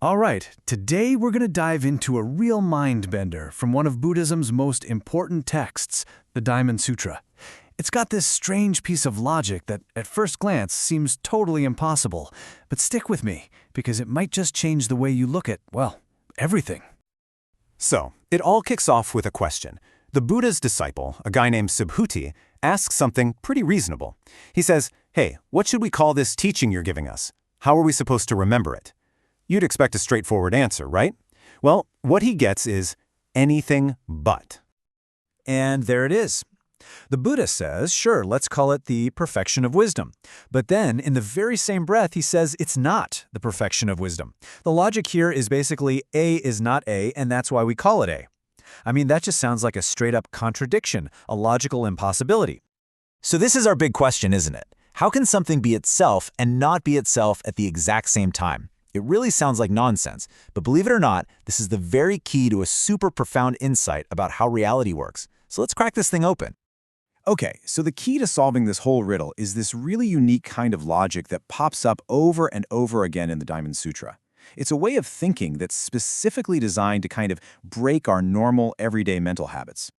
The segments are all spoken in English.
All right, today we're going to dive into a real mind-bender from one of Buddhism's most important texts, the Diamond Sutra. It's got this strange piece of logic that, at first glance, seems totally impossible. But stick with me, because it might just change the way you look at, well, everything. So, it all kicks off with a question. The Buddha's disciple, a guy named Subhuti, asks something pretty reasonable. He says, "Hey, what should we call this teaching you're giving us? How are we supposed to remember it?" You'd expect a straightforward answer, right? Well, what he gets is anything but. And there it is. The Buddha says, sure, let's call it the perfection of wisdom. But then, in the very same breath, he says it's not the perfection of wisdom. The logic here is basically A is not A, and that's why we call it A. I mean, that just sounds like a straight-up contradiction, a logical impossibility. So this is our big question, isn't it? How can something be itself and not be itself at the exact same time? It really sounds like nonsense, but believe it or not, this is the very key to a super profound insight about how reality works. So let's crack this thing open. Okay, so the key to solving this whole riddle is this really unique kind of logic that pops up over and over again in the Diamond Sutra. It's a way of thinking that's specifically designed to kind of break our normal, everyday mental habits.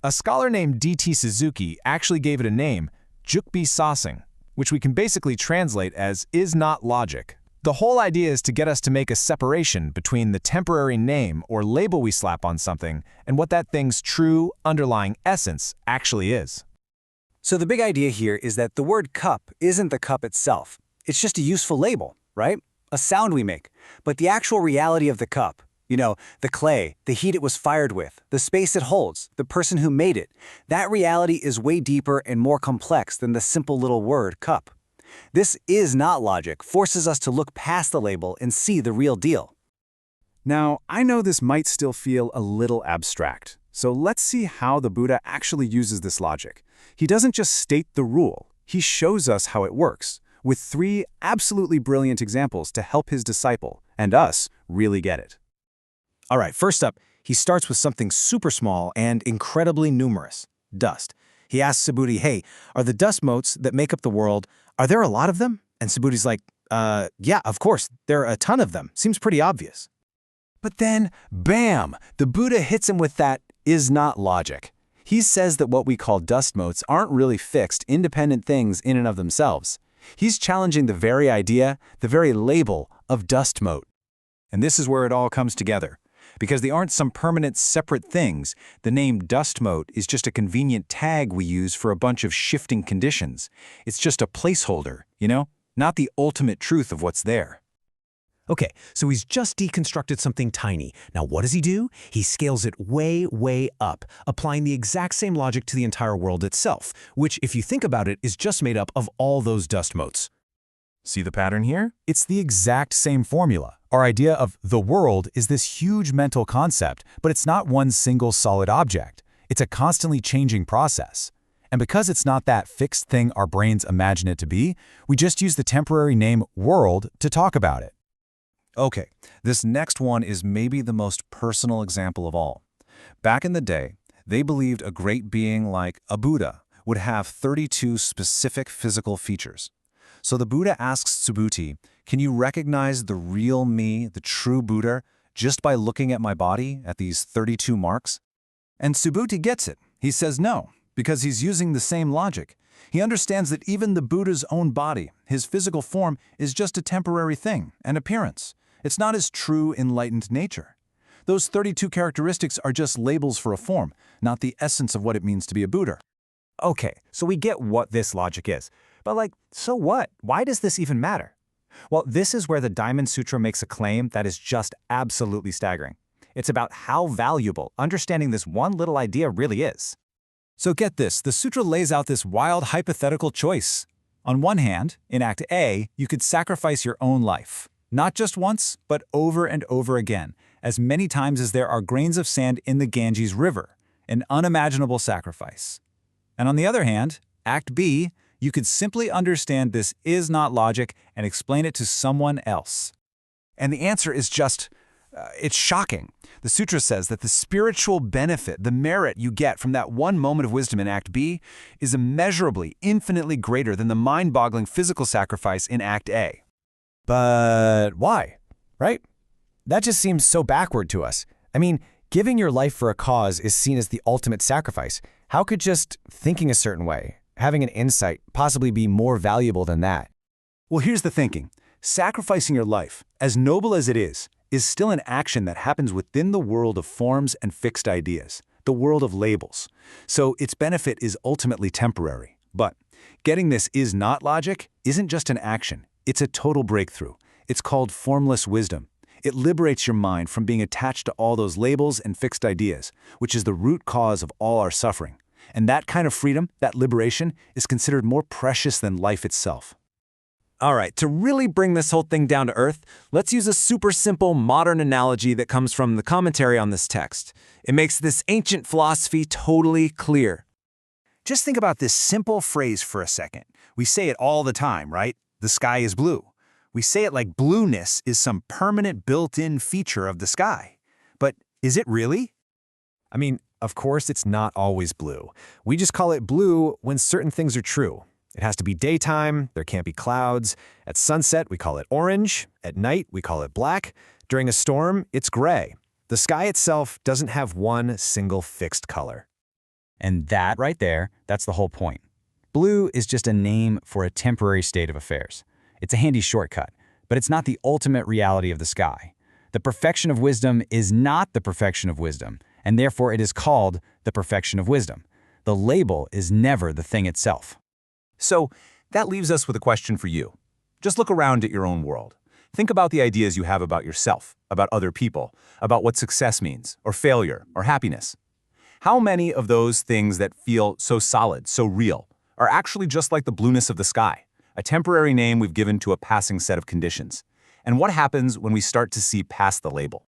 A scholar named D.T. Suzuki actually gave it a name, Jukbi Sasing, which we can basically translate as is not logic. The whole idea is to get us to make a separation between the temporary name or label we slap on something and what that thing's true, underlying essence actually is. So the big idea here is that the word cup isn't the cup itself. It's just a useful label, right? A sound we make. But the actual reality of the cup, the clay, the heat it was fired with, the space it holds, the person who made it, that reality is way deeper and more complex than the simple little word cup. This is not logic forces us to look past the label and see the real deal. Now, I know this might still feel a little abstract, so let's see how the Buddha actually uses this logic. He doesn't just state the rule, he shows us how it works, with 3 absolutely brilliant examples to help his disciple, and us, really get it. All right, first up, he starts with something super small and incredibly numerous, dust. He asks Subhuti, hey, are the dust motes that make up the world, are there a lot of them? And Subhuti's like, yeah, of course, there are a ton of them. Seems pretty obvious. But then, bam, the Buddha hits him with that is not logic. He says that what we call dust motes aren't really fixed, independent things in and of themselves. He's challenging the very idea, the very label of dust mote. And this is where it all comes together. Because they aren't some permanent separate things, the name dust mote is just a convenient tag we use for a bunch of shifting conditions. It's just a placeholder, not the ultimate truth of what's there. Okay, so he's just deconstructed something tiny. Now what does he do? He scales it way, way up, applying the exact same logic to the entire world itself, which, if you think about it, is just made up of all those dust motes. See the pattern here? It's the exact same formula. Our idea of the world is this huge mental concept, but it's not one single solid object. It's a constantly changing process. And because it's not that fixed thing our brains imagine it to be, we just use the temporary name world to talk about it. Okay, this next one is maybe the most personal example of all. Back in the day, they believed a great being like a Buddha would have 32 specific physical features. So the Buddha asks Subhuti, can you recognize the real me, the true Buddha, just by looking at my body, at these 32 marks? And Subhuti gets it. He says no, because he's using the same logic. He understands that even the Buddha's own body, his physical form, is just a temporary thing, an appearance. It's not his true, enlightened nature. Those 32 characteristics are just labels for a form, not the essence of what it means to be a Buddha. Okay, so we get what this logic is. But so what? Why does this even matter? Well, this is where the Diamond Sutra makes a claim that is just absolutely staggering. It's about how valuable understanding this one little idea really is. So get this, the sutra lays out this wild hypothetical choice. On one hand, in Act A, you could sacrifice your own life. Not just once, but over and over again, as many times as there are grains of sand in the Ganges River, an unimaginable sacrifice. And on the other hand, Act B, you could simply understand this is not logic and explain it to someone else. And the answer is just, it's shocking. The sutra says that the spiritual benefit, the merit you get from that one moment of wisdom in Act B is immeasurably, infinitely greater than the mind-boggling physical sacrifice in Act A. But why, right? That just seems so backward to us. I mean, giving your life for a cause is seen as the ultimate sacrifice. How could just thinking a certain way, having an insight, possibly be more valuable than that? Well, here's the thinking. Sacrificing your life, as noble as it is still an action that happens within the world of forms and fixed ideas, the world of labels. So its benefit is ultimately temporary. But getting this is not logic isn't just an action. It's a total breakthrough. It's called formless wisdom. It liberates your mind from being attached to all those labels and fixed ideas, which is the root cause of all our suffering. And that kind of freedom, that liberation, is considered more precious than life itself. All right, to really bring this whole thing down to earth, let's use a super simple modern analogy that comes from the commentary on this text. It makes this ancient philosophy totally clear. Just think about this simple phrase for a second. We say it all the time, right? The sky is blue. We say it like blueness is some permanent built-in feature of the sky. But is it really? I mean, of course it's not always blue. We just call it blue when certain things are true. It has to be daytime, there can't be clouds. At sunset, we call it orange. At night, we call it black. During a storm, it's gray. The sky itself doesn't have one single fixed color. And that right there, that's the whole point. Blue is just a name for a temporary state of affairs. It's a handy shortcut, but it's not the ultimate reality of the sky. The perfection of wisdom is not the perfection of wisdom, and therefore it is called the perfection of wisdom. The label is never the thing itself. So that leaves us with a question for you. Just look around at your own world. Think about the ideas you have about yourself, about other people, about what success means, or failure, or happiness. How many of those things that feel so solid, so real, are actually just like the blueness of the sky, a temporary name we've given to a passing set of conditions? And what happens when we start to see past the label?